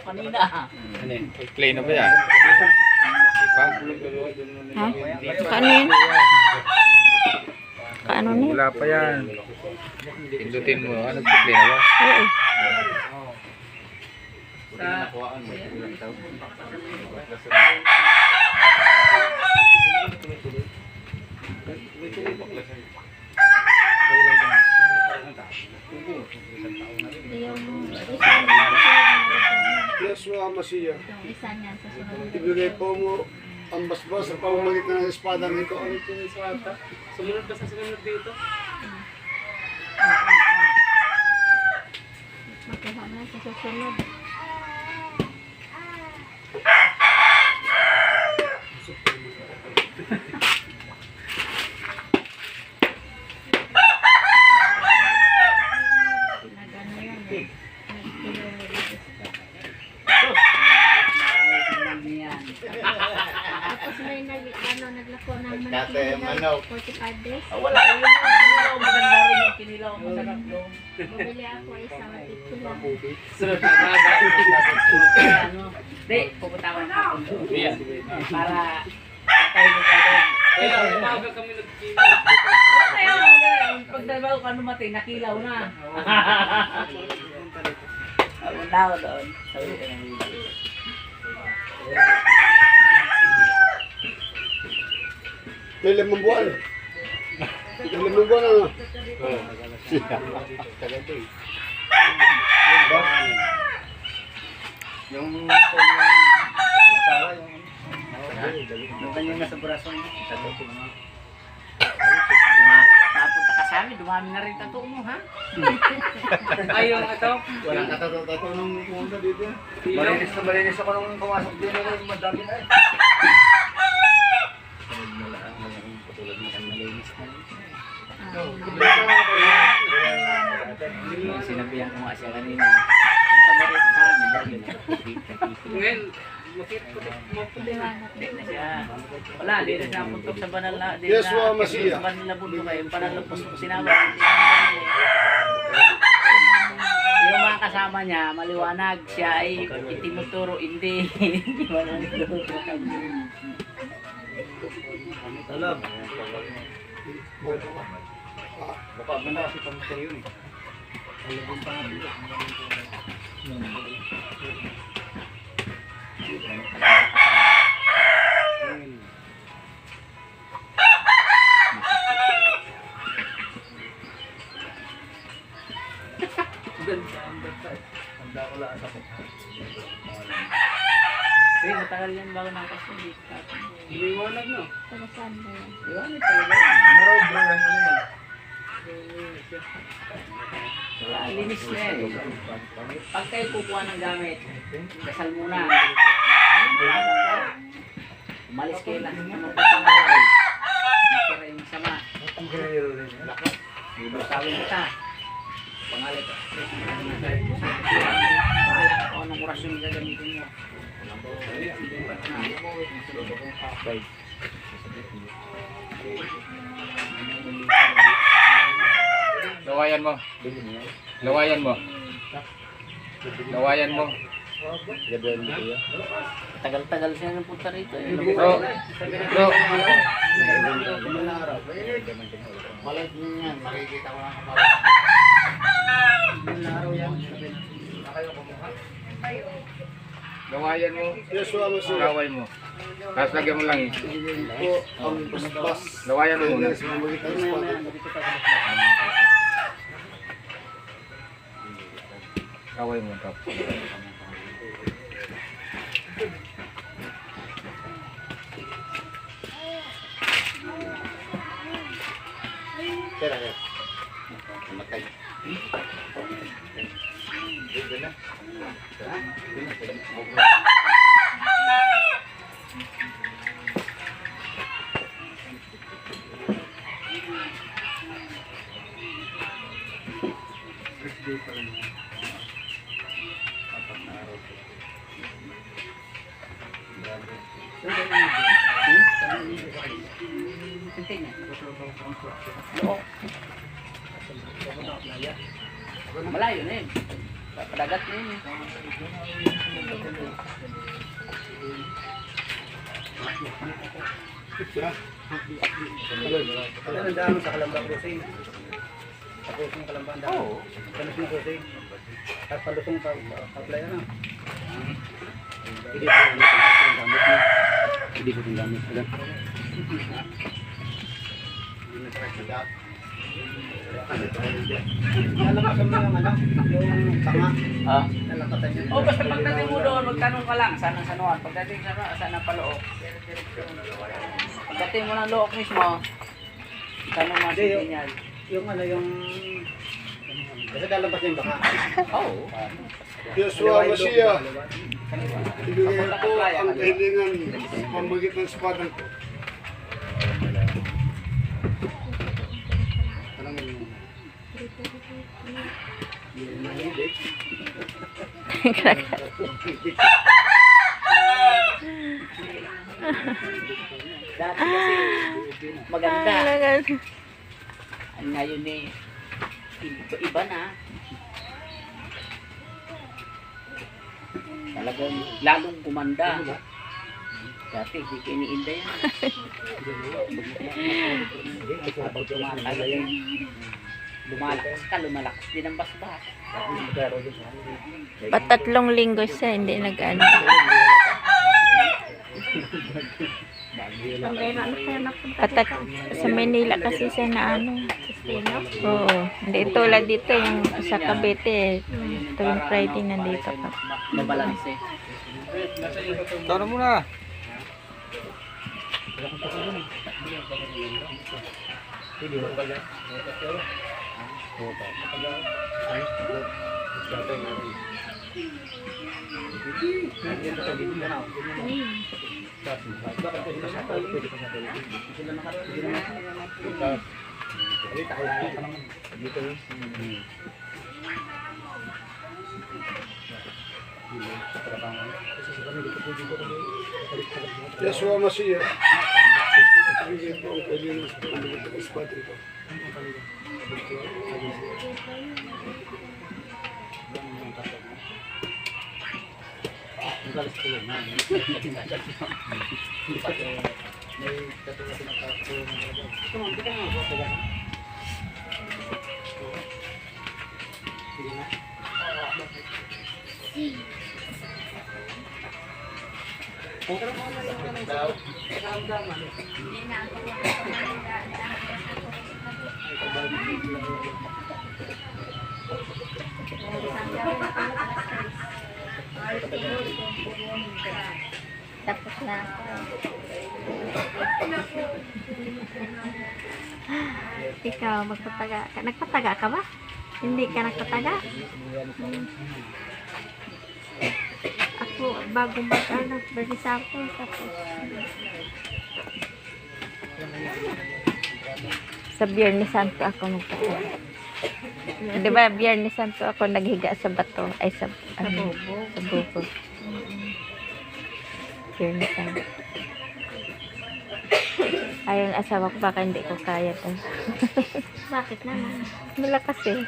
kanina. Ano yun? Play na ba yan? Pa? Ha? Kanin? Kaano ni? Wala pa yan. Pindutin mo. Ano play na ba? Oo. Yes, Masiya. Yung isa niyan sa sunod. Ibigay po mo ang basbas sa pamamagitan ng espada nito. Ano ito yung espada? Sumunod ka sa sumunod dito. Makuha na sa susunod. Pinagano yan eh. Tapos may naglako ng manok 45 days. Wala. Yung kinilaw. Maganda rin yung kinilaw. Masarap doon. Bumili ako isang tito lang. Sunod na baga. Ano? Di, pupunta ko na ako doon. Para tayo mo tayo doon. Kaya umaga kami nagkilaw. Tayo, pag dalawa ko numatay, nakilaw na. Punta ako doon. Sabi ko na. May 5 buwan. May 5 buwan na. Yung asawa, yung kanyang nasa braso niya. Napunta ka sa amin, dumami na rin tattoo mo, ha? Ay, yung ito? Walang katato-tato nung pumunta dito. Malinis ako nung pumasok din ako, madami na eh. Patulad mo kang malinis na rin. Sinabihan ko nga siya kanina. Sa marit sa amin, dahil Ngayon, maputi na siya. Wala, di na siya puntok sa banal na. Yes, Masiya. Sa banal na bundok kayo, panalapos ko sinama. Yung mga kasama niya, maliwanag. Siya ay itinuturo, hindi. alam. Baka ba na kasi pang yun eh. Handa ko lahat ako. Kasi matagal yan bago nakasulit. Iniwanag no? Taga saan ba yan? Iwanag talaga. Marog bro, ano yan? Wala, linis na yan. Pag kayo kukuha ng gamit, dasal muna. Umalis kayo lang sa magpapangalay. Nakira yung sama. Ang gayero rin. Ibasawin kita. Pangalit. Bahala ka kung anong orasyon yung gagamitin mo. Lawayan mo. Lawayan mo. Lawayan mo. Tagal-tagal siya nang punta rito. Bro. Bro. Malag nyo yan, makikita ko lang kapag. Araw yan. Lawayan mo. Yes, Masiya. Laway mo. Tapos lagyan mo lang eh. Po ang basbas. Lawayan mo muna. Sa pamamagitan ng espada. Laway mo. Tapos. Kaya na. Matay. Malayo na yun. Padagat na yun. Ano ang daan sa Kalamba Crossing? Sa Crossing Kalamba ang daan. Oo. Ganun yung Crossing. At palusong pa-apply na. Hindi ko yung gamit. Nalakasan mo yung ano, yung tanga. Ah. Nalakatan yun. Oh, basta pagdating mo doon, magtanong ka lang, saan ang sanuan. Pagdating saan ang palook. Pagdating mo ng look mismo, tanong mo si Pinyal. Yung ano, yung... Kasi lalabas yung baka. Oo. Yeshua Mashiach, ibigay ko ang kahilingan pamagitan sa padang ko. Dati kasi maganda. Ngayon eh, iba na. Talagang lalong gumanda. Dati hindi ko iniinda yan. Habang tumatagal yan, lumalakas ka, lumalakas din ang basbas. Patatlong linggo siya, hindi nag-ano. Patat sa Manila kasi siya na ano. Oo. Hindi tulad dito yung sa Cavite. Tuwing Friday nandito ka. Mabalanse. Tara muna. Yeshua Mashiach, ibigay ko ang kahilingan pamagitan sa padang ko. Tapos na. Ikaw, magpataga ka. Nagpataga ka ba? Hindi ka nagpataga? Ako, bago mag-ano, berisa ako. Tapos, Sa Biyernes Santo ako magpataga. Di ba, Biyernes Santo ako naghiga sa bato. Ay, sa bubog. Sa bubog. Biyernes Santo. Ayun, asawa ko baka hindi ko kaya to. Bakit naman? Malakas eh.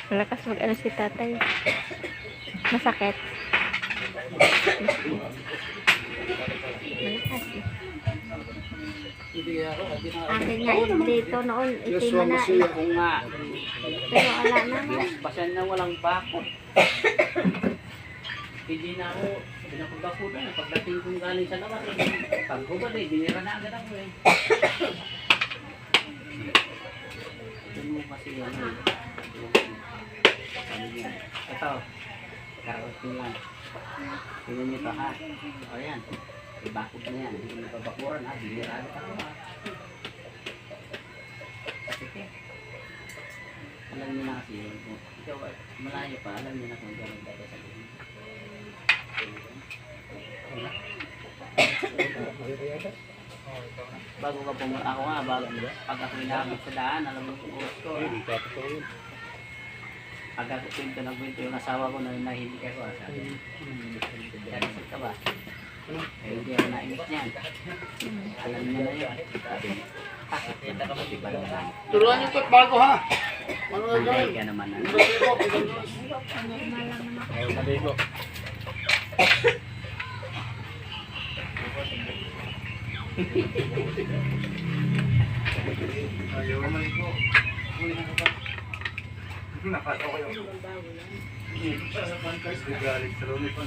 Malakas mag-ano si tatay. Masakit. Malakas eh. Akin nga yun dito noon, Yeshua itima na. Mashiach, Kung nga, Pero wala naman. basyan na walang bakot. Hindi na ako, pinapagako na. Pagdating kong galing sa labas, paghubad eh, binira na agad ako eh. Ito mo kasi yan eh. Ano yan? Ito, karating lang. Tingnan nyo ito ha. O yan, ibakod na yan. Hindi mo pabakuran ha, binira agad ako ha. Sige. Alam niyo na kasi yun. Ikaw, malayo pa, alam niyo na kung gano'n dada sa lupa. Bago ka pumunta ako nga, pag ako inabot sa daan, alam mo kung oras ko. Pag ako kwento yung asawa ko na nahilig ako, sabi, karisip ka ba? Eh, hindi ako nainit niyan. Alam niya na yun. Sabi, kita ka ba, diba naman? turuan niyo ito bago ha. Ano nga gawin? Kaya naman na. Maligo, ilang oras? Normal lang naman. Ayaw maligo. Ayaw naman ito. Nakatawa kayo. Galit sa loob nito.